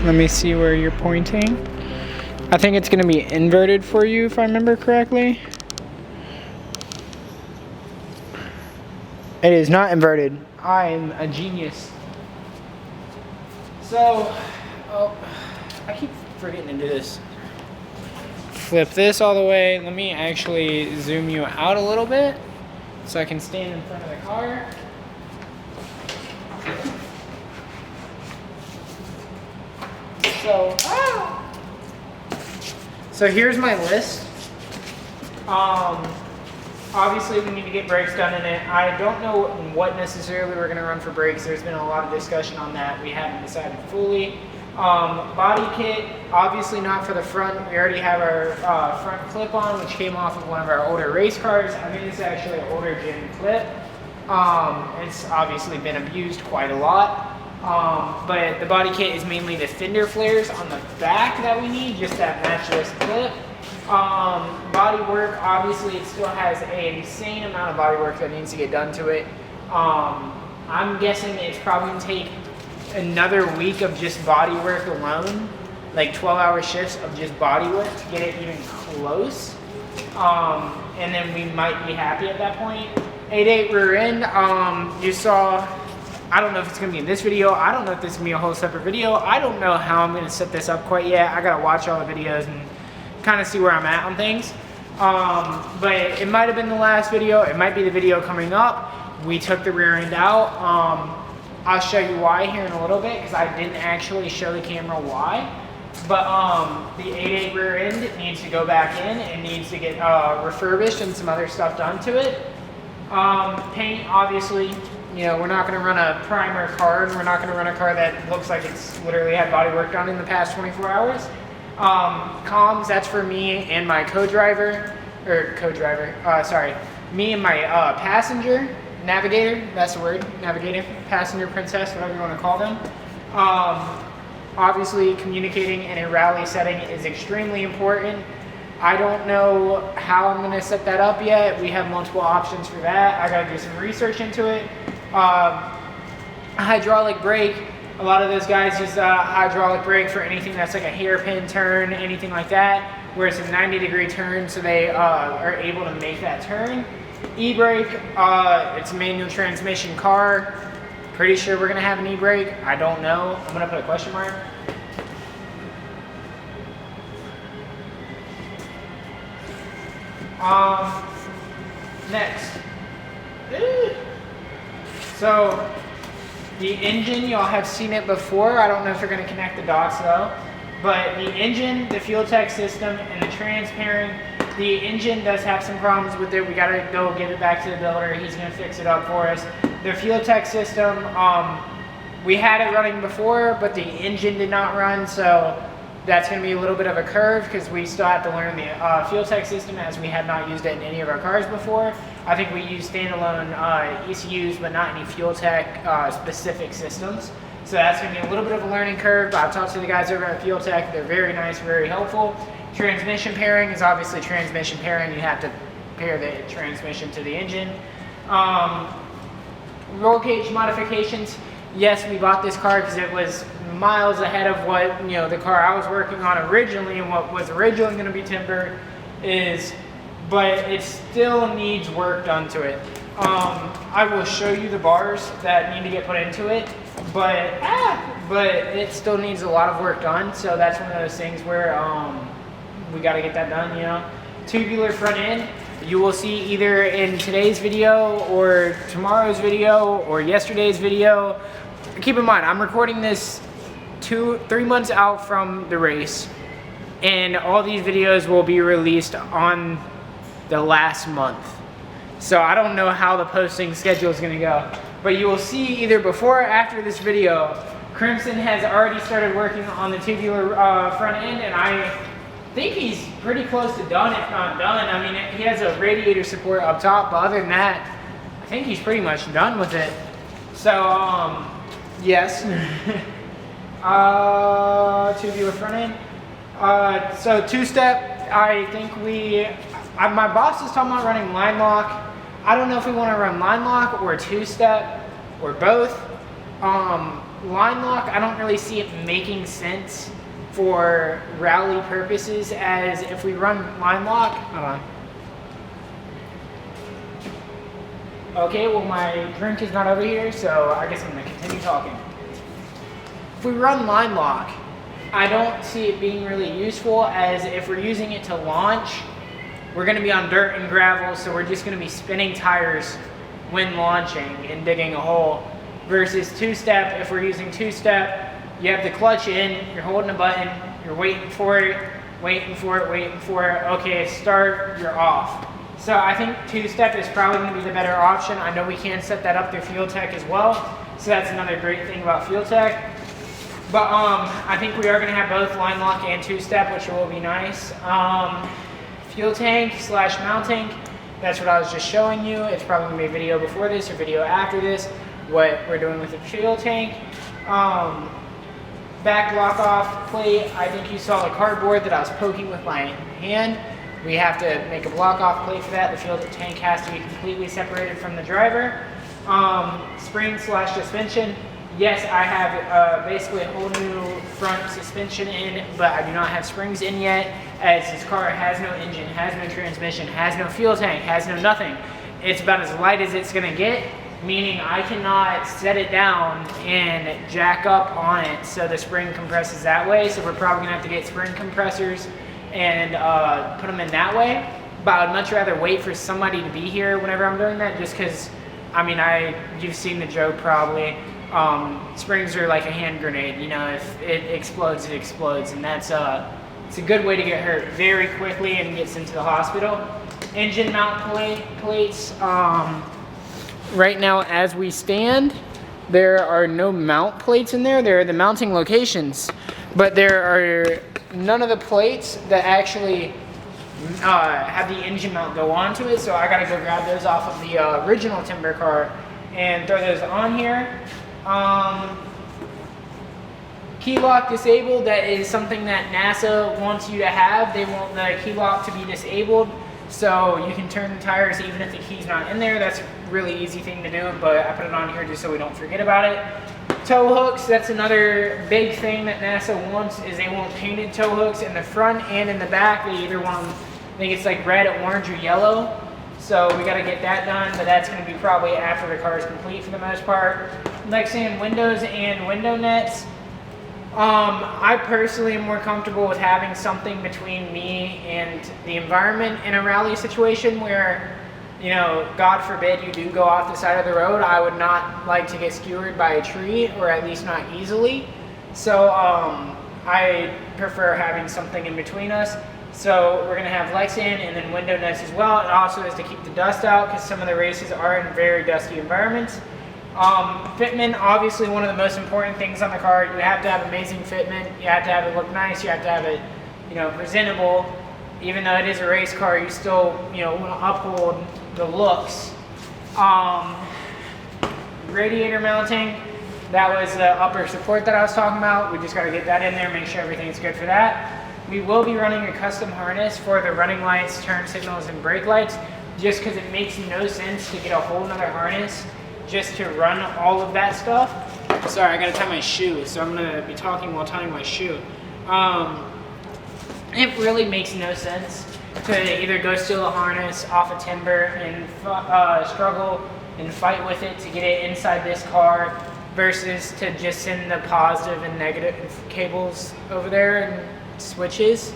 Let me see where you're pointing. I think it's gonna be inverted for you if I remember correctly. It is not inverted. I'm a genius. So, I keep forgetting to do this. Flip this all the way. Let me actually zoom you out a little bit so I can stand in front of the car. So here's my list. Obviously we need to get brakes done in it. I don't know what necessarily we're gonna run for brakes. There's been a lot of discussion on that. We haven't decided fully. Body kit, obviously not for the front. We already have our front clip on, which came off of one of our older race cars. I think it's actually an older gen clip. It's obviously been abused quite a lot. But the body kit is mainly the fender flares on the back that we need, just that match this clip. Body work, obviously it still has an insane amount of body work that needs to get done to it. I'm guessing it's probably going to take another week of just body work alone, like 12-hour shifts of just body work to get it even close. And then we might be happy at that point. 8.8 rear end, you saw, I don't know if it's going to be in this video. I don't know if this is going to be a whole separate video. I don't know how I'm going to set this up quite yet. I got to watch all the videos and kind of see where I'm at on things. But it might have been the last video. It might be the video coming up. We took the rear end out. I'll show you why here in a little bit because I didn't actually show the camera why. But the 8.8 rear end needs to go back in. It needs to get refurbished and some other stuff done to it. Paint, obviously, you know, we're not going to run a primer car, and we're not going to run a car that looks like it's literally had body work done in the past 24 hours. Comms, that's for me and my me and my passenger, navigator, that's the word, navigator, passenger, princess, whatever you want to call them. Obviously, communicating in a rally setting is extremely important. I don't know how I'm going to set that up yet. We have multiple options for that. I got to do some research into it. Hydraulic brake. A lot of those guys use hydraulic brake for anything that's like a hairpin turn, anything like that, where it's a 90-degree turn, so they are able to make that turn. E-brake, it's a manual transmission car. Pretty sure we're going to have an e-brake. I don't know. I'm going to put a question mark. Next. So the engine, y'all have seen it before. I don't know if they're going to connect the dots though. But the engine, the fuel tech system, and the transparent, the engine does have some problems with it. We got to go give it back to the builder. He's going to fix it up for us. The fuel tech system, we had it running before, but the engine did not run, so that's going to be a little bit of a curve because we still have to learn the fuel tech system as we have not used it in any of our cars before. I think we use standalone ECUs, but not any fuel tech specific systems. So that's going to be a little bit of a learning curve. I've talked to the guys over at Fuel Tech. They're very nice, very helpful. Transmission pairing is obviously transmission pairing. You have to pair the transmission to the engine. Roll cage modifications. Yes, we bought this car because it was miles ahead of what, you know, the car I was working on originally and what was originally going to be timber is, but it still needs work done to it. I will show you the bars that need to get put into it, but it still needs a lot of work done. So that's one of those things where we got to get that done, you know. Tubular front end. You will see either in today's video or tomorrow's video or yesterday's video. Keep in mind, I'm recording this 3 months out from the race, and all these videos will be released on the last month. So I don't know how the posting schedule is going to go, but you will see either before or after this video, Crimson has already started working on the tubular front end, and I think he's pretty close to done, if not done. I mean, he has a radiator support up top, but other than that, I think he's pretty much done with it. So, yes. Tubular front end. So two-step, I think my boss is talking about running line lock. I don't know if we want to run line lock or two-step or both. line lock, I don't really see it making sense for rally purposes, as if we run line lock, hold on. Okay, well my drink is not over here, so I guess I'm gonna continue talking. If we run line lock, I don't see it being really useful, as if we're using it to launch, we're gonna be on dirt and gravel, so we're just gonna be spinning tires when launching and digging a hole. Versus two-step, if we're using two-step, you have the clutch in, you're holding a button, you're waiting for it, okay, start, you're off. So I think two-step is probably gonna be the better option. I know we can set that up through Field Tech as well, so that's another great thing about Field Tech. But I think we are gonna have both line lock and two-step, which will be nice. Fuel tank / mount tank, that's what I was just showing you. It's probably gonna be a video before this or video after this, what we're doing with the fuel tank. Back block off plate, I think you saw the cardboard that I was poking with my hand. We have to make a block off plate for that. The fuel tank has to be completely separated from the driver. Spring / suspension. Yes, I have basically a whole new front suspension in, but I do not have springs in yet, as this car has no engine, has no transmission, has no fuel tank, has no nothing. It's about as light as it's gonna get, meaning I cannot set it down and jack up on it so the spring compresses that way. So we're probably gonna have to get spring compressors and put them in that way. But I'd much rather wait for somebody to be here whenever I'm doing that, just because, I mean, you've seen the joke probably. Springs are like a hand grenade, you know, if it explodes, it explodes, and that's it's a good way to get hurt very quickly and gets into the hospital. Engine mount plates, right now as we stand, there are no mount plates in there. There are the mounting locations, but there are none of the plates that actually have the engine mount go onto it, so I gotta go grab those off of the original timber car and throw those on here. Key lock disabled, that is something that NASA wants you to have. They want the key lock to be disabled, so you can turn the tires even if the key's not in there. That's a really easy thing to do, but I put it on here just so we don't forget about it. Tow hooks, that's another big thing that NASA wants, is they want painted tow hooks in the front and in the back. They either want them, I think it's like red, orange, or yellow. So we gotta get that done, but that's gonna be probably after the car is complete for the most part. Lexan windows and window nets. I personally am more comfortable with having something between me and the environment in a rally situation where, you know, God forbid you do go off the side of the road. I would not like to get skewered by a tree, or at least not easily. So I prefer having something in between us. So we're gonna have Lexan and then window nets as well. It also is to keep the dust out, because some of the races are in very dusty environments. Fitment, obviously one of the most important things on the car. You have to have amazing fitment. You have to have it look nice. You have to have it, you know, presentable. Even though it is a race car, you still, you know, want to uphold the looks. Radiator mounting, that was the upper support that I was talking about. We just got to get that in there, make sure everything's good for that. We will be running a custom harness for the running lights, turn signals, and brake lights, just because it makes no sense to get a whole nother harness just to run all of that stuff. Sorry, I gotta tie my shoe, so I'm gonna be talking while tying my shoe. It really makes no sense to either go steal a harness off a timber and struggle and fight with it to get it inside this car, versus to just send the positive and negative cables over there and switches.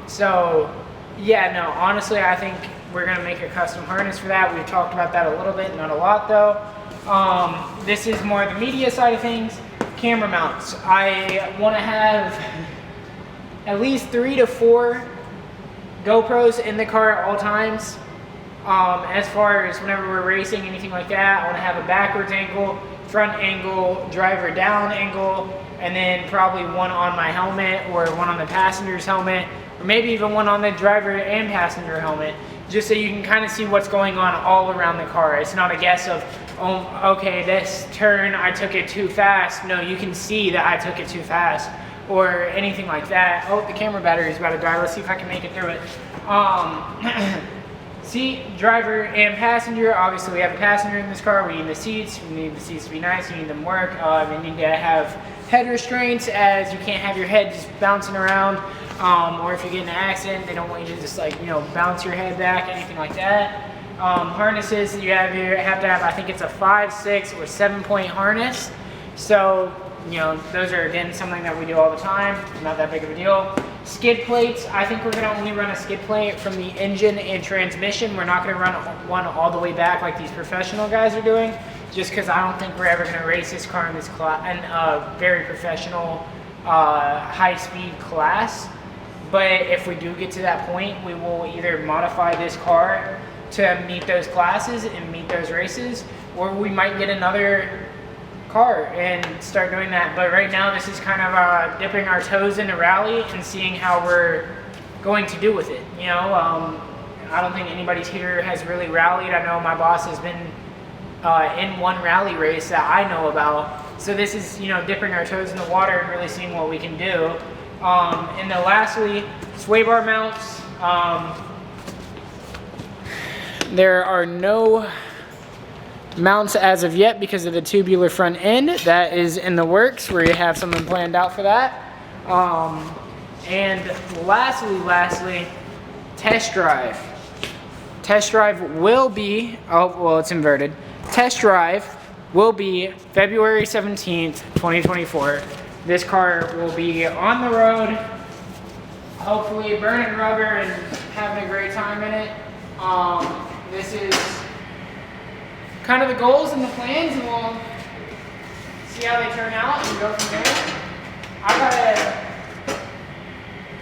So yeah, no, honestly, I think we're gonna make a custom harness for that. We've talked about that a little bit, not a lot though. This is more the media side of things. Camera mounts. I wanna have at least 3 to 4 GoPros in the car at all times. As far as whenever we're racing, anything like that, I wanna have a backwards angle, front angle, driver down angle, and then probably one on my helmet, or one on the passenger's helmet, or maybe even one on the driver and passenger helmet, just so you can kind of see what's going on all around the car. It's not a guess of, oh, okay, this turn, I took it too fast. No, you can see that I took it too fast, or anything like that. Oh, the camera battery is about to die. Let's see if I can make it through it. seat, driver, and passenger. Obviously, we have a passenger in this car. We need the seats. We need the seats to be nice. We need them to work. We need to have head restraints, as you can't have your head just bouncing around. Or if you get in an accident, they don't want you to just like, you know, bounce your head back, anything like that. Harnesses that you have here have to have, I think it's a 5, 6, or 7-point harness. So, you know, those are again something that we do all the time. Not that big of a deal. Skid plates, I think we're gonna only run a skid plate from the engine and transmission. We're not gonna run one all the way back like these professional guys are doing, just because I don't think we're ever gonna race this car in this class, in a very professional, high-speed class. But if we do get to that point, we will either modify this car to meet those classes and meet those races, or we might get another car and start doing that. But right now, this is kind of dipping our toes in the rally and seeing how we're going to do with it. You know, I don't think anybody here has really rallied. I know my boss has been in one rally race that I know about. So this is, you know, dipping our toes in the water and really seeing what we can do. And then lastly, sway bar mounts. There are no mounts as of yet because of the tubular front end. That is in the works. We have something planned out for that. And lastly, test drive. Test drive will be, oh, well, it's inverted. Test drive will be February 17th, 2024. This car will be on the road, hopefully burning rubber and having a great time in it. This is kind of the goals and the plans, and we'll see how they turn out and go from there.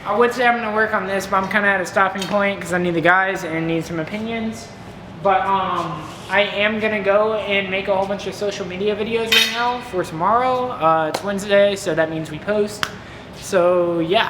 I would say I'm going to work on this, but I'm kind of at a stopping point because I need the guys and need some opinions. But I am going to go and make a whole bunch of social media videos right now for tomorrow. It's Wednesday, so that means we post. So, yeah.